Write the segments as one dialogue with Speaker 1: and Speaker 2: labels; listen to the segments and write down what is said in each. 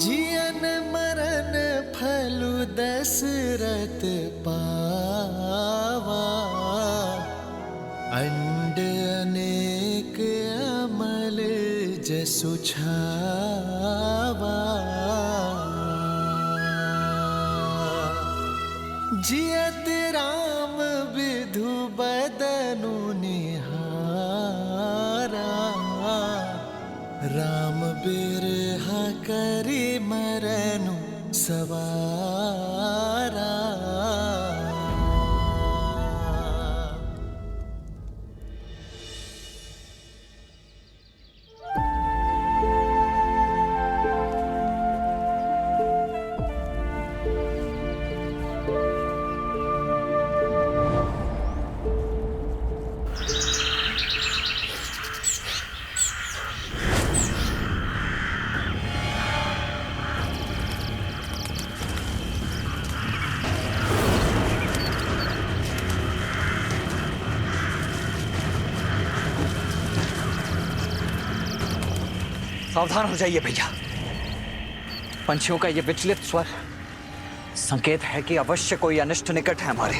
Speaker 1: जियन मरन फलु दशरथ पावा, अंड अनेक अमल जसु छावा। जियत राम विधु बदनु निहारा, राम बिरहा करि मरनु सवारा।
Speaker 2: सावधान हो जाइए भैया, पंछियों का यह विचलित स्वर संकेत है कि अवश्य कोई अनिष्ट निकट है हमारे।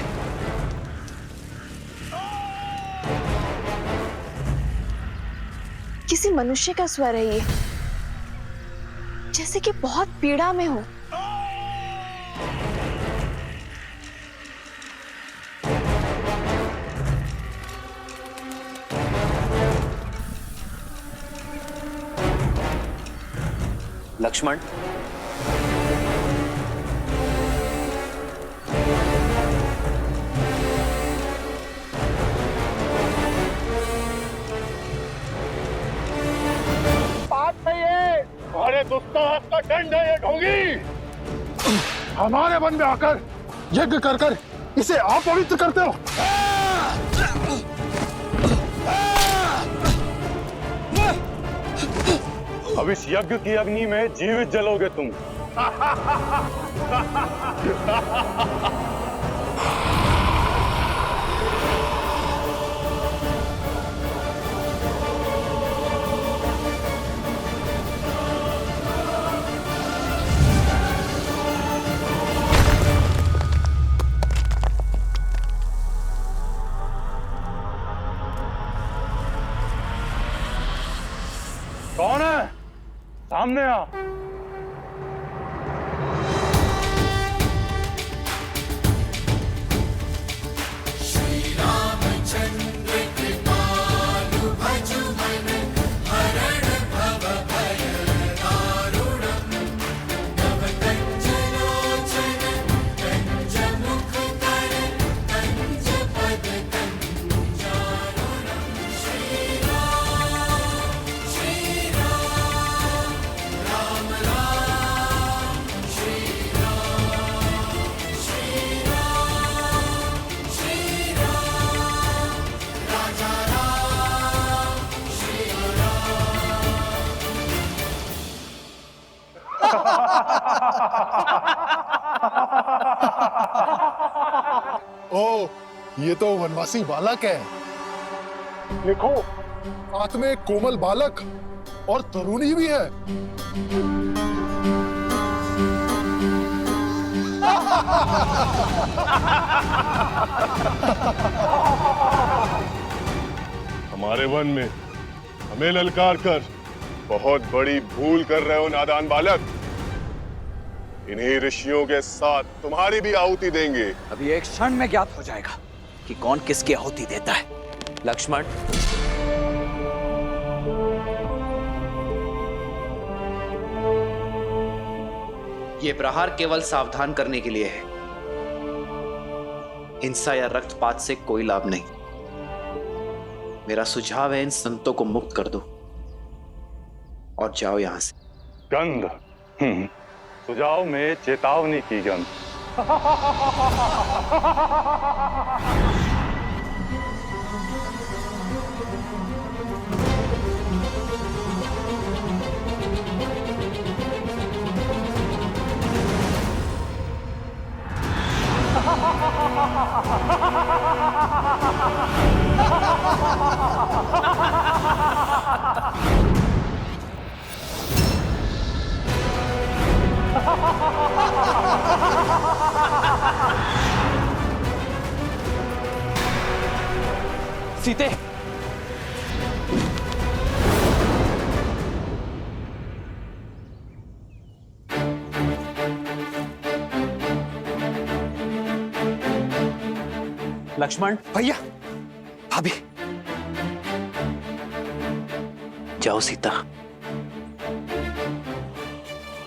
Speaker 3: किसी मनुष्य का स्वर है ये, जैसे कि बहुत पीड़ा में हो।
Speaker 2: लक्ष्मण,
Speaker 4: बात नहीं है, तुम्हारे दुस्साहस का दंड है ये ढोंगी। हमारे वन में आकर यज्ञ कर कर इसे अपवित्र करते हो। अब इस यज्ञ की अग्नि में जीवित जलोगे तुम। कौन है? सामने आ।
Speaker 5: ओ, ये तो वनवासी बालक है।
Speaker 4: लिखो।
Speaker 5: साथ में एक कोमल बालक और तरुणी भी है।
Speaker 4: हमारे वन में हमें ललकार कर बहुत बड़ी भूल कर रहे हो नादान बालक। इन्हीं ऋषियों के साथ तुम्हारी भी आहुति देंगे।
Speaker 2: अभी एक क्षण में ज्ञात हो जाएगा कि कौन किसकी आहुति देता है। लक्ष्मण,
Speaker 6: ये प्रहार केवल सावधान करने के लिए है, हिंसा या रक्तपात से कोई लाभ नहीं। मेरा सुझाव है इन संतों को मुक्त कर दो और जाओ यहां से।
Speaker 4: गंध, सुझाव में चेतावनी की गंध।
Speaker 2: सीते,
Speaker 6: लक्ष्मण,
Speaker 2: भैया, भाभी,
Speaker 6: जाओ सीता।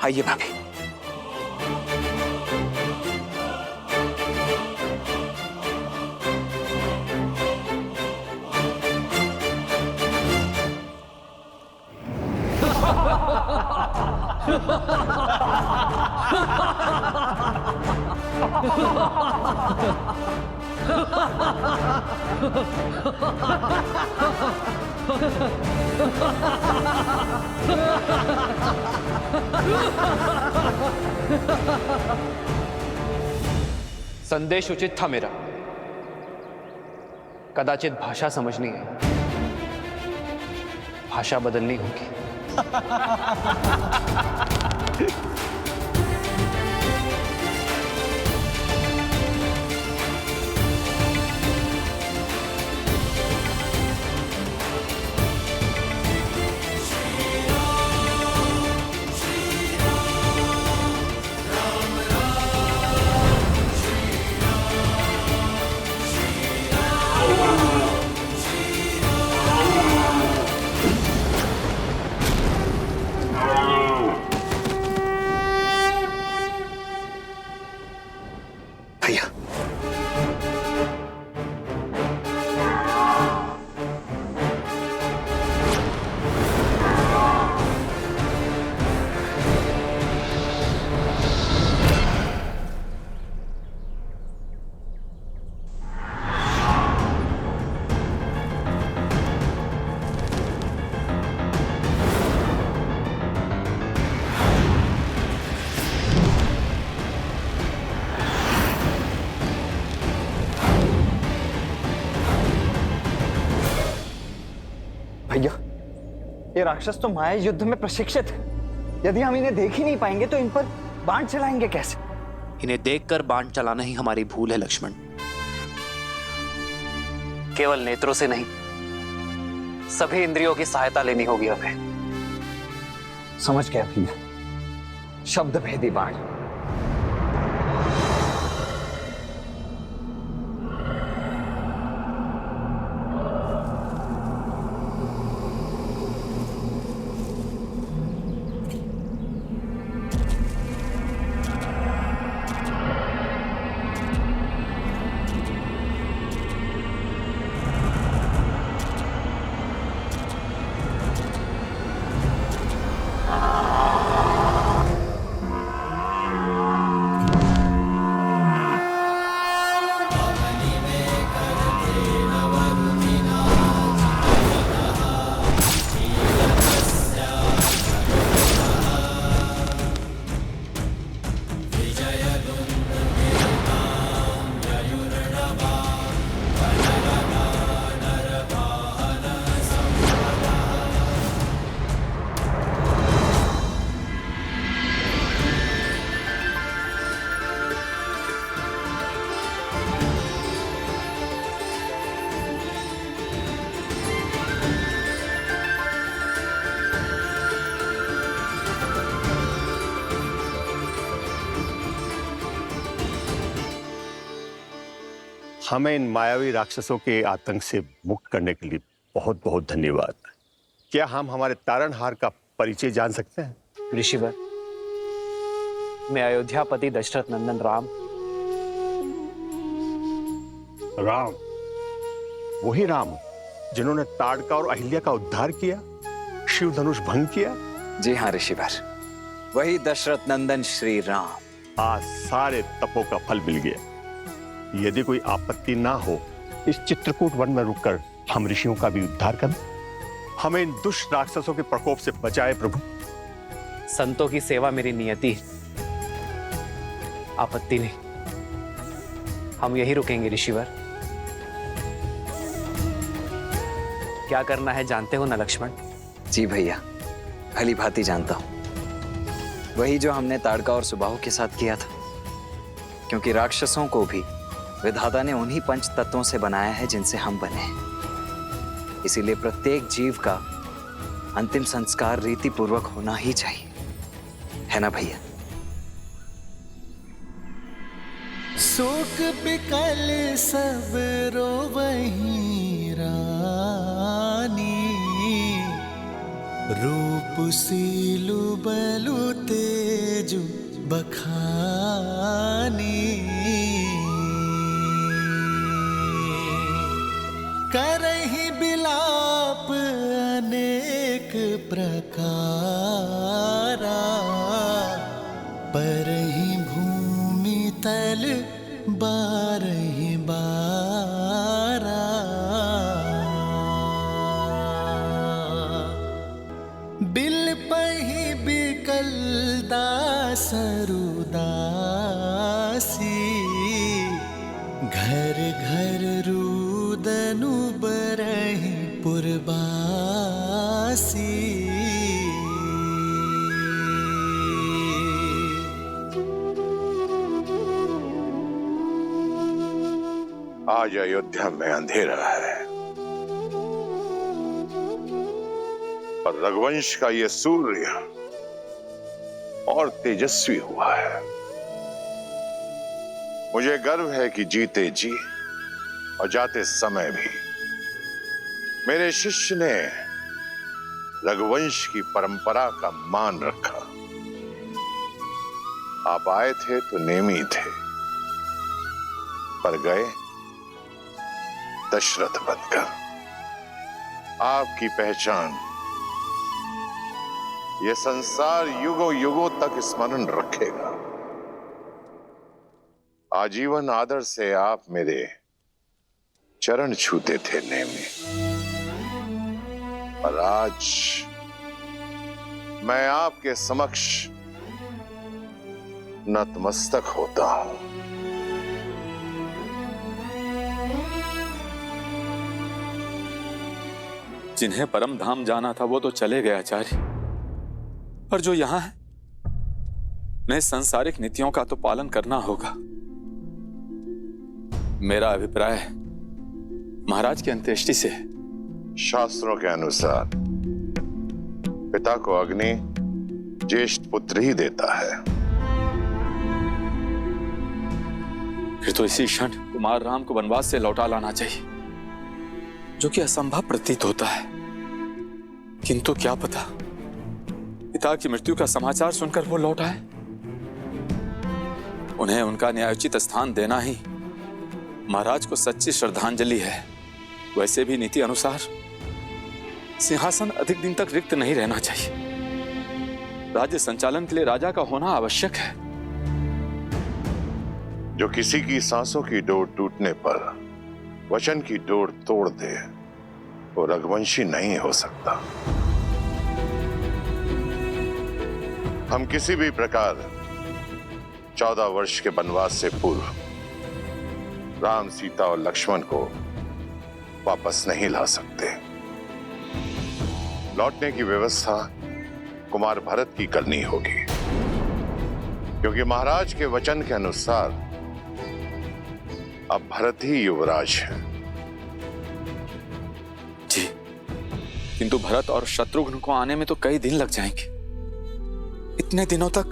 Speaker 2: आइए भाभी।
Speaker 7: संदेश उचित था मेरा। कदाचित भाषा समझनी है, भाषा बदलनी होगी।
Speaker 2: भैया, भैया, ये राक्षस तो माया युद्ध में प्रशिक्षित है। यदि हम इन्हें देख ही नहीं पाएंगे तो इन पर बाण चलाएंगे कैसे?
Speaker 6: इन्हें देखकर बाण चलाना ही हमारी भूल है लक्ष्मण।
Speaker 7: केवल नेत्रों से नहीं, सभी इंद्रियों की सहायता लेनी होगी हमें।
Speaker 2: समझ गया भैया, शब्द भेदी बाण।
Speaker 8: हमें इन मायावी राक्षसों के आतंक से मुक्त करने के लिए बहुत बहुत धन्यवाद। क्या हम हमारे तारणहार का परिचय जान सकते हैं?
Speaker 7: ऋषिवर, मैं अयोध्यापति दशरथ नंदन राम।
Speaker 8: राम, वही राम जिन्होंने ताड़का और अहिल्या का उद्धार किया, शिव धनुष भंग किया?
Speaker 2: जी हाँ ऋषिवर, वही दशरथ नंदन श्री राम।
Speaker 8: आज सारे तपों का फल मिल गया। यदि कोई आपत्ति ना हो, इस चित्रकूट वन में रुककर हम ऋषियों का भी उद्धार करें। हमें इन दुष्ट राक्षसों के प्रकोप से बचाए प्रभु।
Speaker 7: संतों की सेवा मेरी नियति है, आपत्ति नहीं। हम यही रुकेंगे ऋषिवर। क्या करना है जानते हो ना लक्ष्मण?
Speaker 2: जी भैया, भली भांति जानता हूं। वही जो हमने ताड़का और सुबाहु के साथ किया था, क्योंकि राक्षसों को भी विधाता ने उन्हीं पंच तत्वों से बनाया है जिनसे हम बने हैं। इसीलिए प्रत्येक जीव का अंतिम संस्कार रीति पूर्वक होना ही चाहिए, है ना भैया?
Speaker 1: शोक बिकल सब रोवहीं रानी, रूप सीलु बलु तेजु बखानी, करहि बिलाप अनेक प्रकारा, परहि भूमि तल बारहि बारा, बिल पहि बिकल दासरुदासी, घर घर रुदनु बरहि पुरबासी।
Speaker 9: आज अयोध्या में अंधेरा है और रघुवंश का ये सूर्य और तेजस्वी हुआ है। मुझे गर्व है कि जीते जी और जाते समय भी मेरे शिष्य ने रघुवंश की परंपरा का मान रखा। आप आए थे तो नेमी थे, पर गए दशरथ बनकर। आपकी पहचान ये संसार युगों युगों तक स्मरण रखेगा। आजीवन आदर से आप मेरे चरण छूते थे नेमी, और आज मैं आपके समक्ष नतमस्तक होता हूं।
Speaker 10: जिन्हें परम धाम जाना था वो तो चले गए आचार्य, पर जो यहां है उन्हें सांसारिक नीतियों का तो पालन करना होगा। मेरा अभिप्राय महाराज की अंत्येष्टि से है।
Speaker 9: शास्त्रों के अनुसार पिता को अग्नि ज्येष्ठ पुत्र ही देता है।
Speaker 10: फिर तो इसी क्षण कुमार राम को वनवास से लौटा लाना चाहिए, जो कि असंभव प्रतीत होता है। किंतु क्या पता पिता की मृत्यु का समाचार सुनकर वो लौट आए। उन्हें उनका न्यायोचित स्थान देना ही महाराज को सच्ची श्रद्धांजलि है। वैसे भी नीति अनुसार सिंहासन अधिक दिन तक रिक्त नहीं रहना चाहिए। राज्य संचालन के लिए राजा का होना आवश्यक है।
Speaker 9: जो किसी की सांसों की डोर टूटने पर वचन की डोर तोड़ दे, वो रघुवंशी नहीं हो सकता। हम किसी भी प्रकार 14 वर्ष के वनवास से पूर्व राम, सीता और लक्ष्मण को वापस नहीं ला सकते। लौटने की व्यवस्था कुमार भरत की करनी होगी, क्योंकि महाराज के वचन के अनुसार अब भरत ही युवराज है।
Speaker 10: जी, किंतु भरत और शत्रुघ्न को आने में तो कई दिन लग जाएंगे। इतने दिनों तक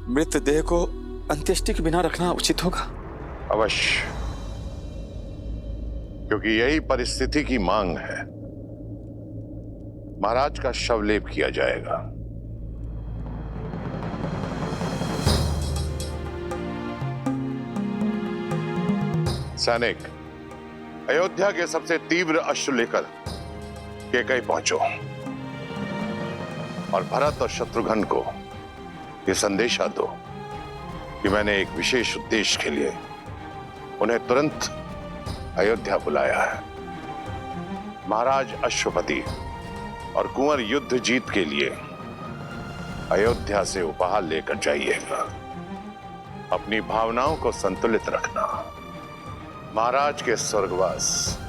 Speaker 10: मृतदेह को अंत्येष्टि के बिना रखना उचित होगा।
Speaker 9: अवश्य, क्योंकि यही परिस्थिति की मांग है। महाराज का शवलेप किया जाएगा। सैनिक, अयोध्या के सबसे तीव्र अश्व लेकर कैकई पहुंचो और भरत और शत्रुघ्न को यह संदेशा दो कि मैंने एक विशेष उद्देश्य के लिए उन्हें तुरंत अयोध्या बुलाया है। महाराज अश्वपति और कुंवर युद्ध जीत के लिए अयोध्या से उपहार लेकर जाइएगा। अपनी भावनाओं को संतुलित रखना। महाराज के स्वर्गवास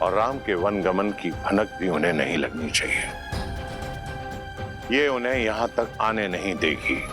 Speaker 9: और राम के वनगमन की भनक भी उन्हें नहीं लगनी चाहिए। ये उन्हें यहां तक आने नहीं देगी।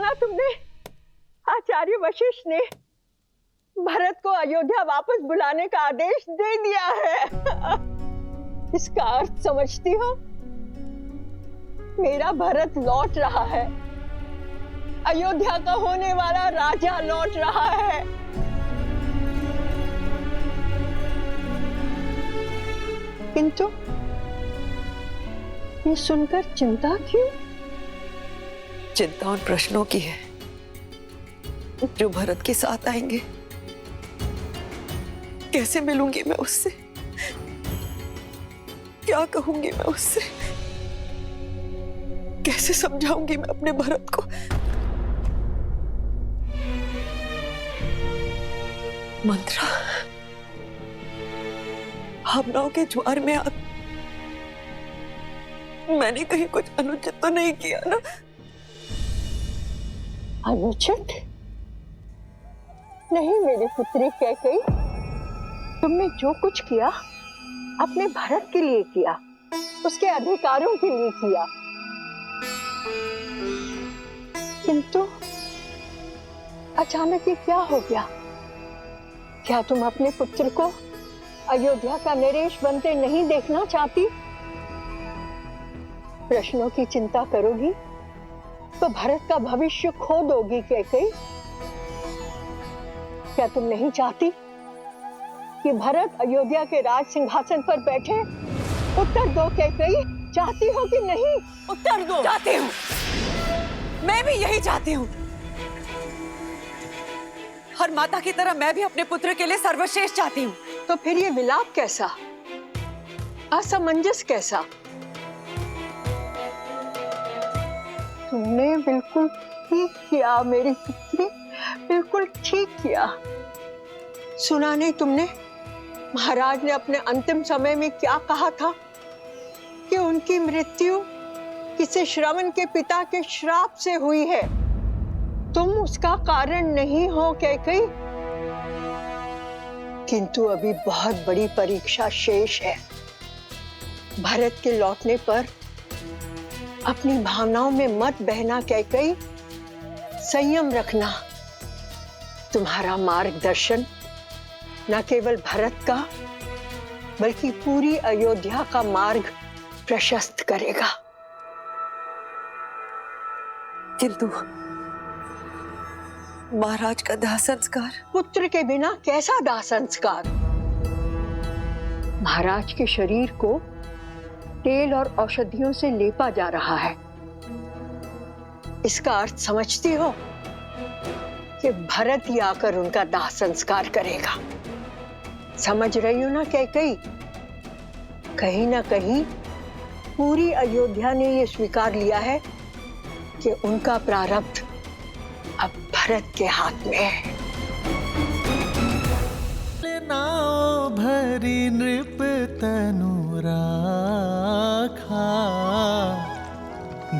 Speaker 11: सुना तुमने? आचार्य वशिष्ठ ने भरत को अयोध्या वापस बुलाने का आदेश दे दिया है। इसका अर्थ समझती हो? मेरा भरत लौट रहा है, अयोध्या का होने वाला राजा लौट रहा है। किंतु ये सुनकर चिंता क्यों?
Speaker 12: चिंता उन प्रश्नों की है जो भरत के साथ आएंगे। कैसे मिलूंगी मैं उससे? क्या कहूंगी मैं उससे? कैसे समझाऊंगी मैं अपने भरत को? मंत्रा, भावनाओं के ज्वार में आप, मैंने कहीं कुछ अनुचित तो नहीं किया ना?
Speaker 11: अनुचित नहीं मेरी पुत्री कैकेयी, तुमने जो कुछ किया अपने भरत के लिए किया, उसके अधिकारों के लिए किया। किंतु अचानक ये क्या हो गया? क्या तुम अपने पुत्र को अयोध्या का नरेश बनते नहीं देखना चाहती? प्रश्नों की चिंता करोगी तो भरत का भविष्य खो दोगी कैकेयी। क्या तुम नहीं चाहती कि भरत अयोध्या के राज सिंहासन पर बैठे? उत्तर दो कैकेयी, चाहती हो कि नहीं? उत्तर दो।
Speaker 12: चाहती हूँ, मैं भी यही चाहती हूँ। हर माता की तरह मैं भी अपने पुत्र के लिए सर्वश्रेष्ठ चाहती हूँ।
Speaker 11: तो फिर ये विलाप कैसा, असमंजस कैसा? तुमने बिल्कुल ठीक किया मेरी पुत्री, बिल्कुल ठीक किया। सुना नहीं तुमने महाराज ने अपने अंतिम समय में क्या कहा था कि उनकी मृत्यु किसी श्रवण के पिता के श्राप से हुई है। तुम उसका कारण नहीं हो कैकेयी। किंतु अभी बहुत बड़ी परीक्षा शेष है। भरत के लौटने पर अपनी भावनाओं में मत बहना कैकेयी, संयम रखना। तुम्हारा मार्गदर्शन न केवल भरत का बल्कि पूरी अयोध्या का मार्ग प्रशस्त करेगा।
Speaker 12: किंतु महाराज का दाह संस्कार?
Speaker 11: पुत्र के बिना कैसा दाह संस्कार? महाराज के शरीर को तेल और औषधियों से लेपा जा रहा है। इसका अर्थ समझती हो कि भरत ही आकर उनका दाह संस्कार करेगा। समझ रही हो ना कैकेयी? कहीं ना कहीं पूरी अयोध्या ने ये स्वीकार लिया है कि उनका प्रारब्ध अब भरत के हाथ में है।
Speaker 1: नाव भरी नृप तनु राखा,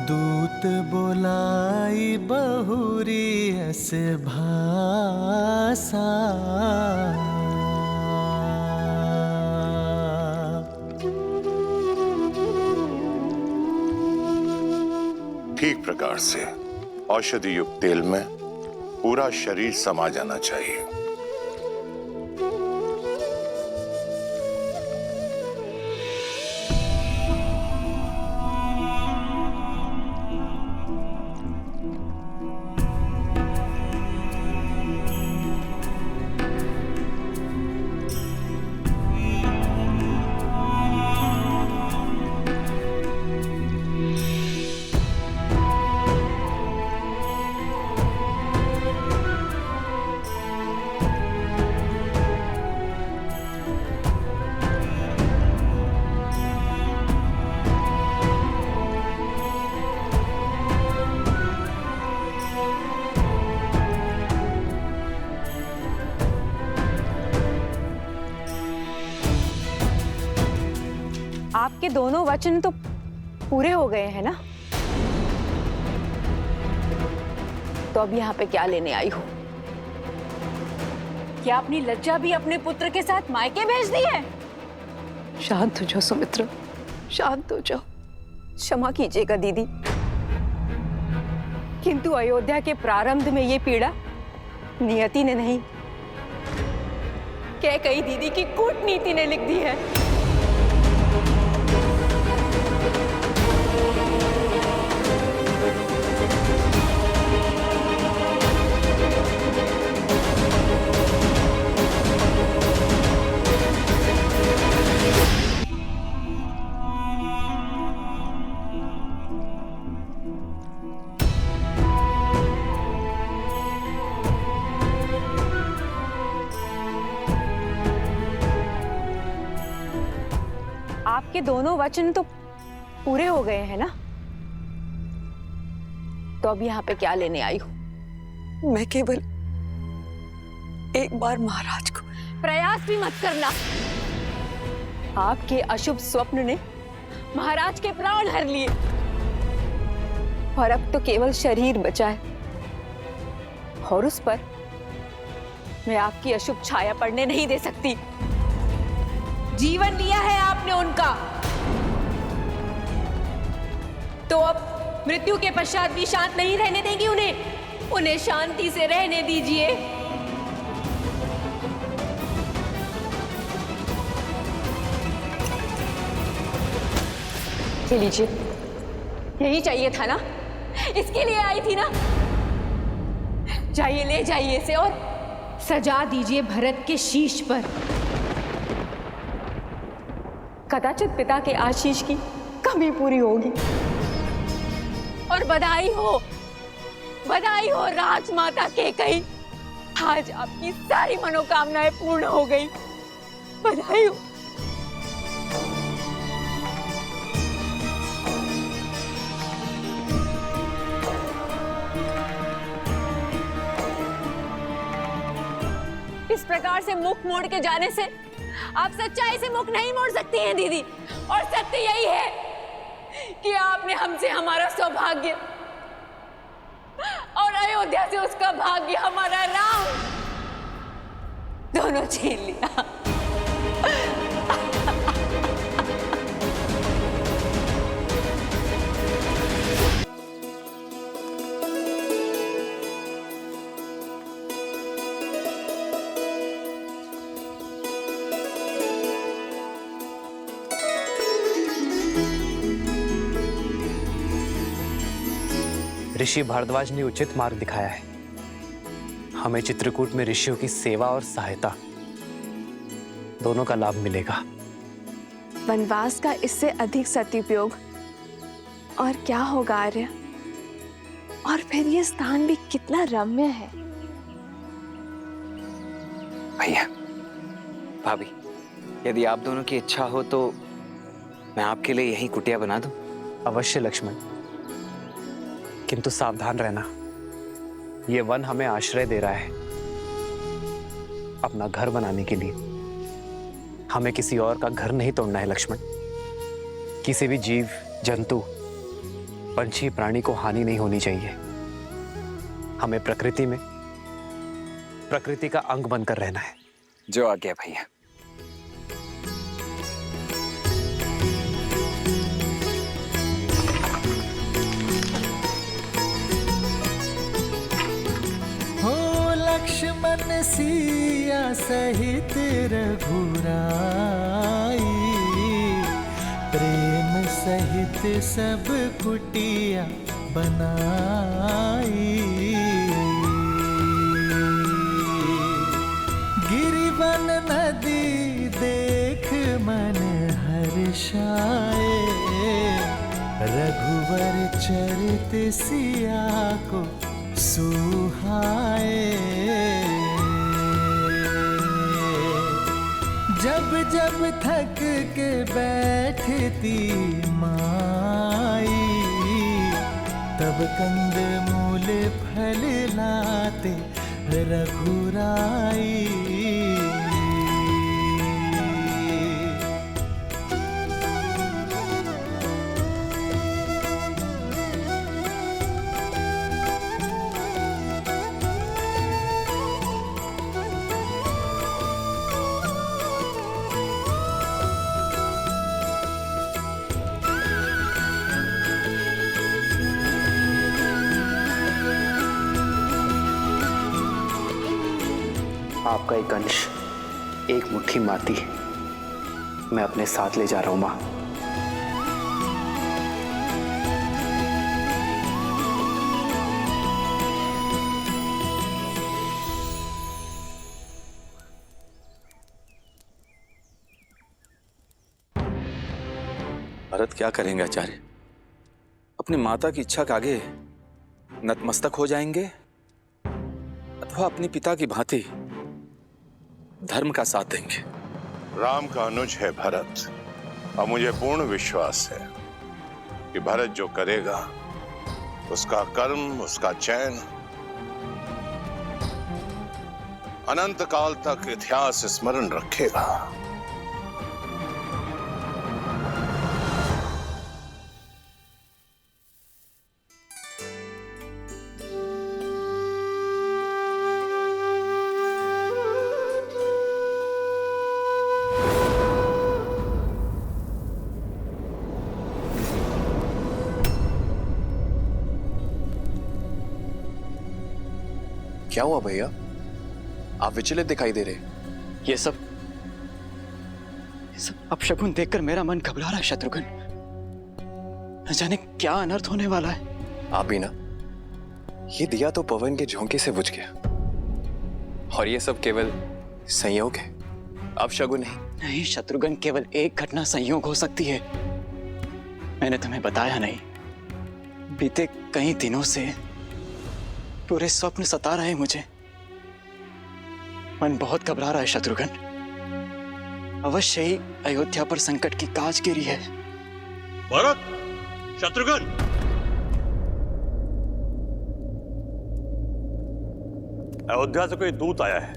Speaker 1: दूत बोलाई बहुरी अस भाषा।
Speaker 9: ठीक प्रकार से औषधि युक्त तेल में पूरा शरीर समा जाना चाहिए।
Speaker 3: आपके दोनों वचन तो पूरे हो गए हैं ना? तो अब यहाँ पे क्या लेने आई हो? क्या अपनी लज्जा भी अपने पुत्र के साथ मायके भेज दी है?
Speaker 12: शांत हो जाओ सुमित्रा, शांत हो जाओ। क्षमा कीजिएगा दीदी।
Speaker 3: किंतु अयोध्या के प्रारंभ में ये पीड़ा नियति ने नहीं, कैकेयी दीदी की कूटनीति ने लिख दी है। आपके दोनों वचन तो पूरे हो गए हैं ना, तो अब यहाँ पे क्या लेने आई हूं?
Speaker 12: मैं केवल एक बार महाराज को।
Speaker 3: प्रयास भी मत करना। आपके अशुभ स्वप्न ने महाराज के प्राण हर लिए और अब तो केवल शरीर बचा है, और उस पर मैं आपकी अशुभ छाया पड़ने नहीं दे सकती। जीवन लिया है आपने उनका, तो अब मृत्यु के पश्चात भी शांत नहीं रहने देंगी उन्हें शांति से रहने दीजिए। ये लीजिए, यही चाहिए था ना, इसके लिए आई थी ना। जाइए, ले जाइए इसे और सजा दीजिए भरत के शीश पर। कदाचित पिता के आशीष की कमी पूरी होगी। और बधाई हो राजमाता कैकेयी, आज आपकी सारी मनोकामनाएं पूर्ण हो गई। बधाई हो। इस प्रकार से मुख मोड़ के जाने से आप सच्चाई से मुख नहीं मोड़ सकती हैं दीदी, और सत्य यही है कि आपने हमसे हमारा सौभाग्य और अयोध्या से उसका भाग्य, हमारा राम, दोनों छीन लिया।
Speaker 7: ऋषि भारद्वाज ने उचित मार्ग दिखाया है। हमें चित्रकूट में ऋषियों की सेवा और सहायता दोनों का लाभ मिलेगा।
Speaker 13: वनवास का इससे अधिक सदुपयोग और क्या होगा आर्य? और फिर ये स्थान भी कितना रम्य है।
Speaker 2: भैया, भाभी, यदि आप दोनों की इच्छा हो तो मैं आपके लिए यही कुटिया बना दूं।
Speaker 7: अवश्य लक्ष्मण, किंतु सावधान रहना। ये वन हमें आश्रय दे रहा है अपना घर बनाने के लिए। हमें किसी और का घर नहीं तोड़ना है लक्ष्मण। किसी भी जीव, जंतु, पंछी, प्राणी को हानि नहीं होनी चाहिए। हमें प्रकृति का अंग बनकर रहना है।
Speaker 2: जो आ गया भैया।
Speaker 1: लक्ष्मण सिया सहित रघुराई, प्रेम सहित सब कुटिया बनाई। गिरिवन नदी देख मन हर्षाए, रघुवर चरित सिया को सुहाए। जब जब थक के बैठती माई, तब कंद मूल फल लाते रघुराई।
Speaker 7: का एक अंश, एक मुट्ठी माटी मैं अपने साथ ले जा रहा हूं मां।
Speaker 10: भरत क्या करेंगे आचार्य? अपनी माता की इच्छा के आगे नतमस्तक हो जाएंगे अथवा अपने पिता की भांति धर्म का साथ देंगे?
Speaker 9: राम का अनुज है भरत, और मुझे पूर्ण विश्वास है कि भरत जो करेगा उसका कर्म, उसका चयन अनंत काल तक इतिहास स्मरण रखेगा।
Speaker 7: क्या हुआ भैया? आप विचलित दिखाई दे रहे।
Speaker 2: ये सब अपशकुन देखकर मेरा मन घबरा रहा है शत्रुघ्न। न जाने क्या अनर्थ होने वाला है।
Speaker 7: आप भी ना, ये दिया तो पवन के झोंके से बुझ गया, और ये सब केवल संयोग है, अपशकुन नहीं।
Speaker 2: नहीं शत्रुघ्न, केवल एक घटना संयोग हो सकती है। मैंने तुम्हें बताया नहीं, बीते कई दिनों से पूरे स्वप्न सता रहे मुझे। मन बहुत घबरा रहा है शत्रुघ्न। अवश्य ही अयोध्या पर संकट की काज गिरी है।
Speaker 8: भरत, शत्रुघ्न, अयोध्या से कोई दूत आया है।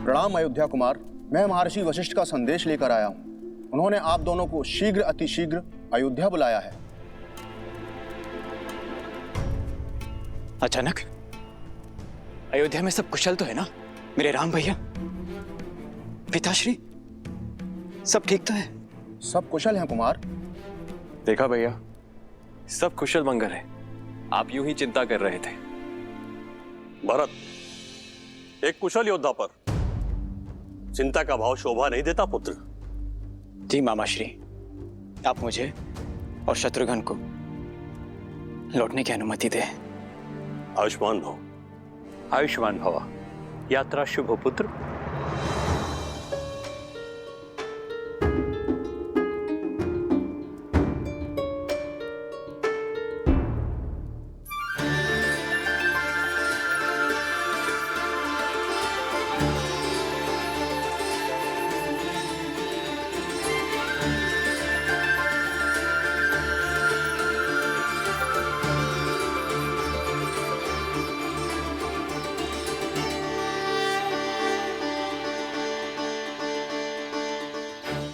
Speaker 14: प्रणाम अयोध्या कुमार, मैं महर्षि वशिष्ठ का संदेश लेकर आया हूं। उन्होंने आप दोनों को शीघ्र अतिशीघ्र अयोध्या बुलाया है।
Speaker 2: अचानक अयोध्या में सब कुशल तो है ना मेरे राम भैया? पिताश्री सब ठीक तो है?
Speaker 14: सब कुशल हैं कुमार।
Speaker 7: देखा भैया, सब कुशल मंगल है। आप यूं ही चिंता कर रहे थे।
Speaker 8: भरत, एक कुशल योद्धा पर चिंता का भाव शोभा नहीं देता पुत्र।
Speaker 2: जी मामाश्री, आप मुझे और शत्रुघ्न को लौटने की अनुमति दें।
Speaker 8: आयुष्मान भव।
Speaker 7: आयुष्मान भव। यात्रा शुभ हो पुत्र।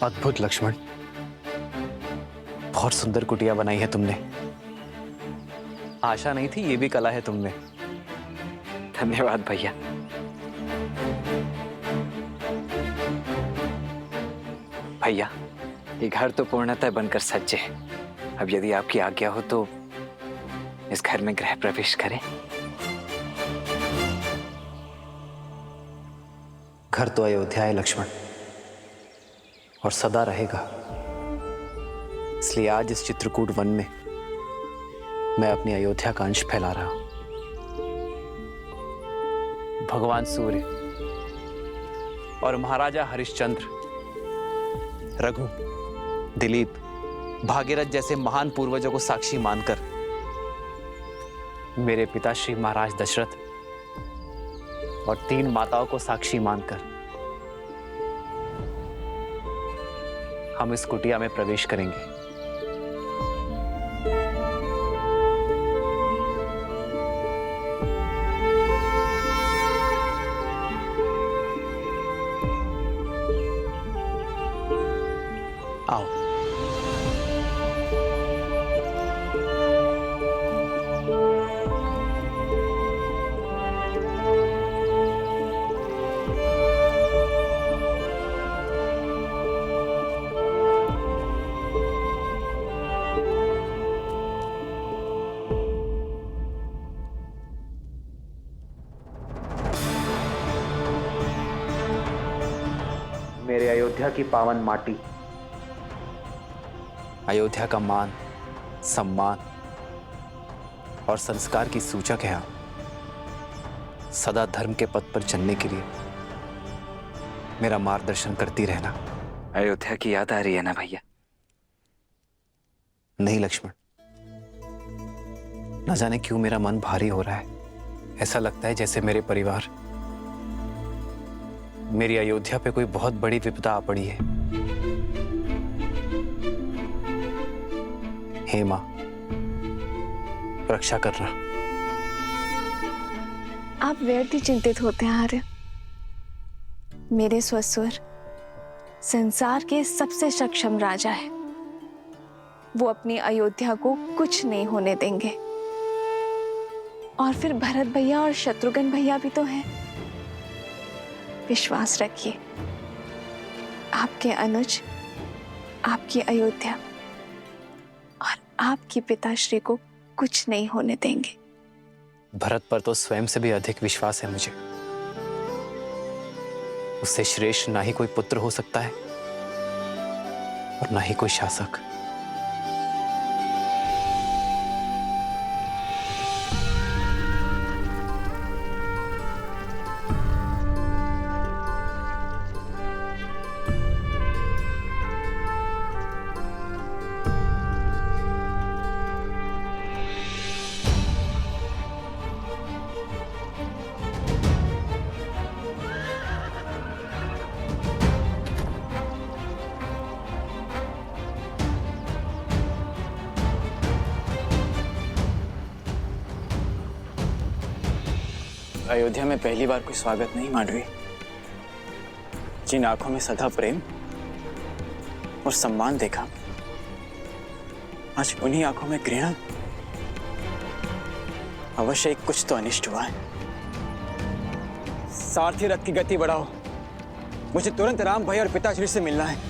Speaker 7: अद्भुत लक्ष्मण, बहुत सुंदर कुटिया बनाई है तुमने। आशा नहीं थी ये भी कला है तुमने। धन्यवाद भैया। भैया, ये घर तो पूर्णतः बनकर सज्ज है। अब यदि आपकी आज्ञा हो तो इस घर में गृह प्रवेश करें। घर तो अयोध्या है लक्ष्मण, और सदा रहेगा। इसलिए आज इस चित्रकूट वन में मैं अपनी अयोध्या का अंश फैला रहा हूं। भगवान सूर्य और महाराजा हरिश्चंद्र, रघु, दिलीप, भागीरथ जैसे महान पूर्वजों को साक्षी मानकर, मेरे पिताश्री महाराज दशरथ और 3 माताओं को साक्षी मानकर हम इस कुटिया में प्रवेश करेंगे। आओ। मेरे अयोध्या की पावन माटी, अयोध्या का मान, सम्मान और संस्कार की सूचक है आप। सदा धर्म के पथ पर चलने के लिए मेरा मार्गदर्शन करती रहना।
Speaker 2: अयोध्या की याद आ रही है ना भैया?
Speaker 7: नहीं लक्ष्मण, न जाने क्यों मेरा मन भारी हो रहा है। ऐसा लगता है जैसे मेरे परिवार, मेरी अयोध्या पे कोई बहुत बड़ी विपदा आ पड़ी है। हे मां, रक्षा करना।
Speaker 13: आप व्यर्थ ही चिंतित होते हैं आर्य। मेरे ससुर संसार के सबसे सक्षम राजा है। वो अपनी अयोध्या को कुछ नहीं होने देंगे। और फिर भरत भैया और शत्रुघ्न भैया भी तो हैं। विश्वास रखिए, आपके अनुज आपकी अयोध्या और आपके पिताश्री को कुछ नहीं होने देंगे।
Speaker 7: भरत पर तो स्वयं से भी अधिक विश्वास है मुझे। उससे श्रेष्ठ ना ही कोई पुत्र हो सकता है और ना ही कोई शासक।
Speaker 2: अयोध्या में पहली बार कोई स्वागत नहीं मांडवी। जिन आंखों में सदा प्रेम और सम्मान देखा, आज उन्हीं आंखों में घृणा। अवश्य कुछ तो अनिष्ट हुआ है। सारथी रथ की गति बढ़ाओ, मुझे तुरंत राम भाई और पिताश्री से मिलना है।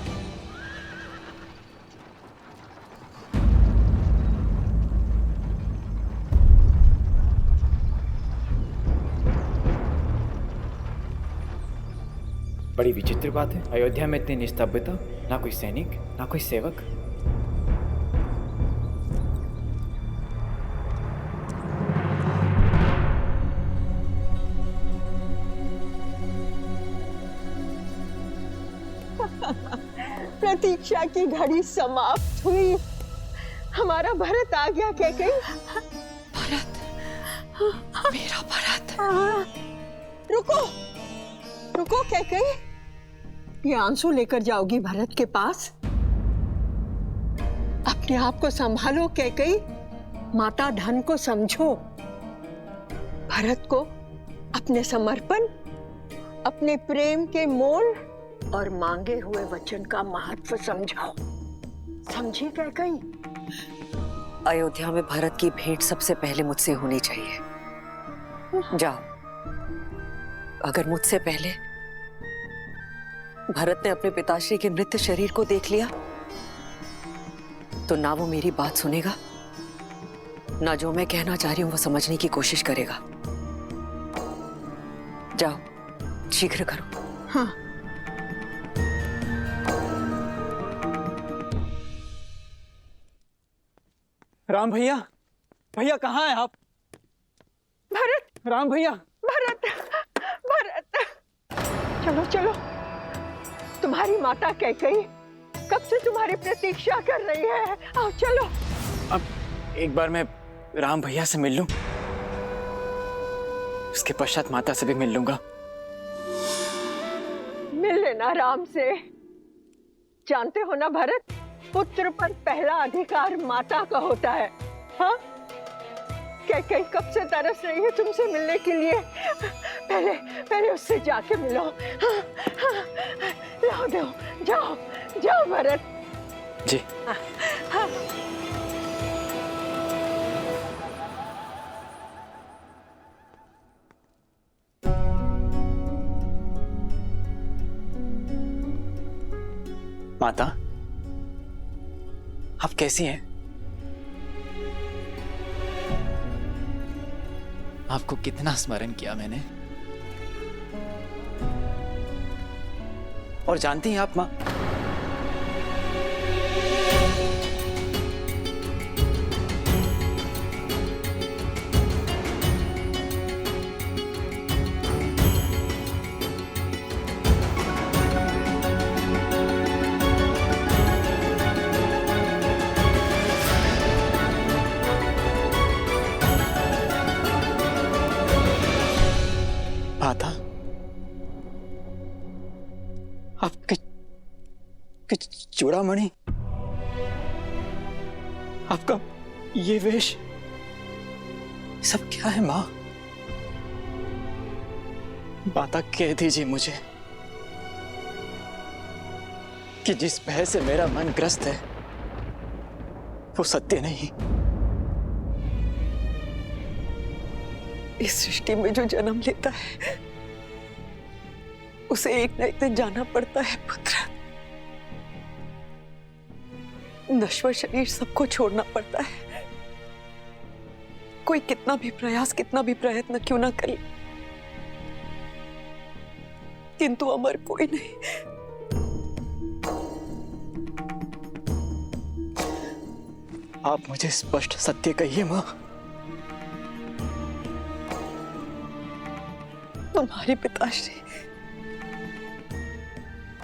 Speaker 15: बड़ी विचित्र बात है, अयोध्या में इतनी निस्तब्धता, ना कोई सैनिक ना कोई सेवक।
Speaker 11: प्रतीक्षा की घड़ी समाप्त हुई। हमारा भरत आ गया। कैकेयी,
Speaker 12: भरत, मेरा भरत।
Speaker 11: रुको रुको कैकेयी, ये आंसू लेकर जाओगी भरत के पास? अपने आप को संभालो कैकेयी, माता धन को समझो। भरत को अपने समर्पण, अपने प्रेम के मोल और मांगे हुए वचन का महत्व समझाओ। समझी कैकेयी?
Speaker 12: अयोध्या में भरत की भेंट सबसे पहले मुझसे होनी चाहिए। जाओ, अगर मुझसे पहले भरत ने अपने पिताश्री के मृत शरीर को देख लिया तो ना वो मेरी बात सुनेगा, ना जो मैं कहना चाह रही हूं वो समझने की कोशिश करेगा। जाओ, शीघ्र करो।
Speaker 11: हाँ।
Speaker 2: राम भैया, भैया कहाँ हैं आप?
Speaker 11: भरत,
Speaker 2: राम भैया।
Speaker 11: भरत, भरत, चलो चलो। तुम्हारी माता कैकेयी कब से तुम्हारी प्रतीक्षा कर रही है। आओ चलो।
Speaker 2: अब एक बार मैं राम भैया से मिल लूं, उसके पश्चात माता से भी मिल लूंगा।
Speaker 11: मिल लेना राम से। जानते हो ना भरत, पुत्र पर पहला अधिकार माता का होता है। हाँ, कैकेयी कब से तरस रही है तुमसे मिलने के लिए। पहले पहले उससे जाके मिलो। हाँ, हाँ, लाओ दो, जाओ जाओ भरत
Speaker 2: जी।
Speaker 11: हाँ, हाँ।
Speaker 2: माता, आप कैसी हैं? आपको कितना स्मरण किया मैंने। और जानती हैं आप माँ, आपके चूड़ामणि, आपका ये वेश, सब क्या है माँ? माता कह दीजिए मुझे कि जिस भय से मेरा मन ग्रस्त है वो सत्य नहीं।
Speaker 12: इस सृष्टि में जो जन्म लेता है उसे एक न एक दिन जाना पड़ता है पुत्र। नश्वर शरीर सबको छोड़ना पड़ता है। कोई कितना भी प्रयास, कितना भी प्रयत्न क्यों ना करे, किंतु अमर कोई नहीं।
Speaker 2: आप मुझे स्पष्ट सत्य कहिए माँ।
Speaker 12: तुम्हारे पिताश्री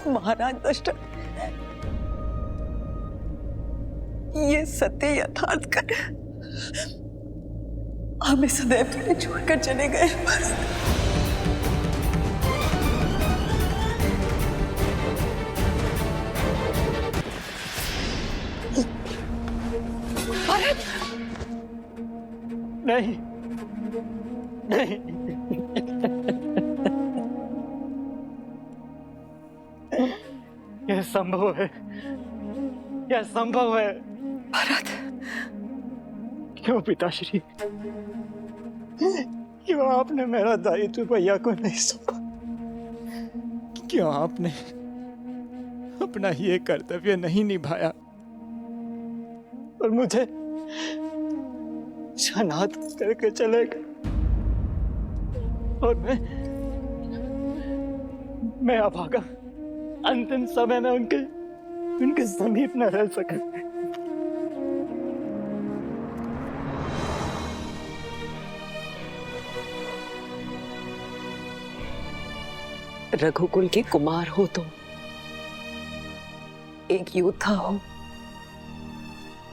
Speaker 12: महाराज दशरथ ये सत्य यथार्थ कर हमें सदैव के लिए छोड़कर चले गए। भरत,
Speaker 2: नहीं नहीं, यह संभव है, यह संभव है।
Speaker 12: भरत,
Speaker 2: क्यों पिताश्री, क्यों आपने मेरा दायित्व भैया को नहीं सौंपा? क्यों आपने अपना ये कर्तव्य नहीं निभाया और मुझे अनाथ करके चले गए? और मैं अभागा अंतिम समय में उनके समीप न रह सका।
Speaker 12: रघुकुल के कुमार हो तुम, एक योद्धा हो,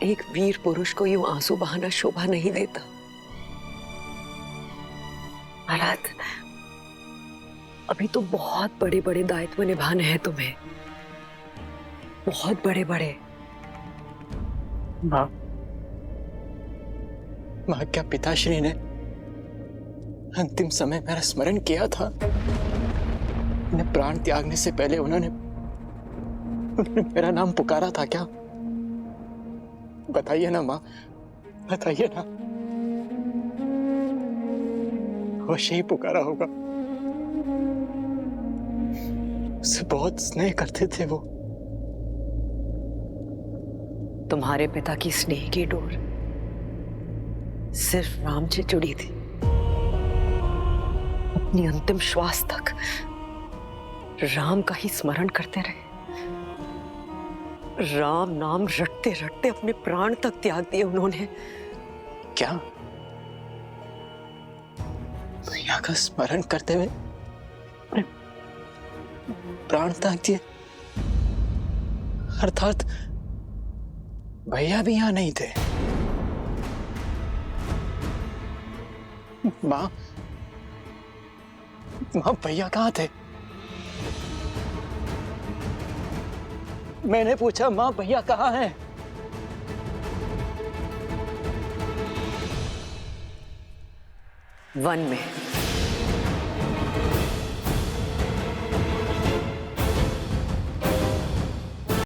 Speaker 12: एक वीर पुरुष को यूं आंसू बहाना शोभा नहीं देता। महाराज, अभी तो बहुत बड़े बड़े दायित्व निभाने हैं तुम्हें, बहुत बड़े बड़े।
Speaker 2: माँ, क्या पिताश्री ने अंतिम समय मेरा स्मरण किया था? उन्हें प्राण त्यागने से पहले उन्होंने मेरा नाम पुकारा था क्या? बताइए ना माँ, बताइए ना। अवश्य ही पुकारा होगा। उससे बहुत स्नेह करते थे वो।
Speaker 12: तुम्हारे पिता की स्नेह की डोर सिर्फ राम से जुड़ी थी। अपनी अंतिम श्वास तक राम का ही स्मरण करते रहे। राम नाम रटते रटते अपने प्राण तक त्याग दिए उन्होंने।
Speaker 2: क्या भैया का स्मरण करते हुए प्राण त्याग दिए? अर्थात भैया भी यहां नहीं थे? माँ, भैया कहाँ थे? मैंने पूछा माँ, भैया कहाँ हैं?
Speaker 12: वन में।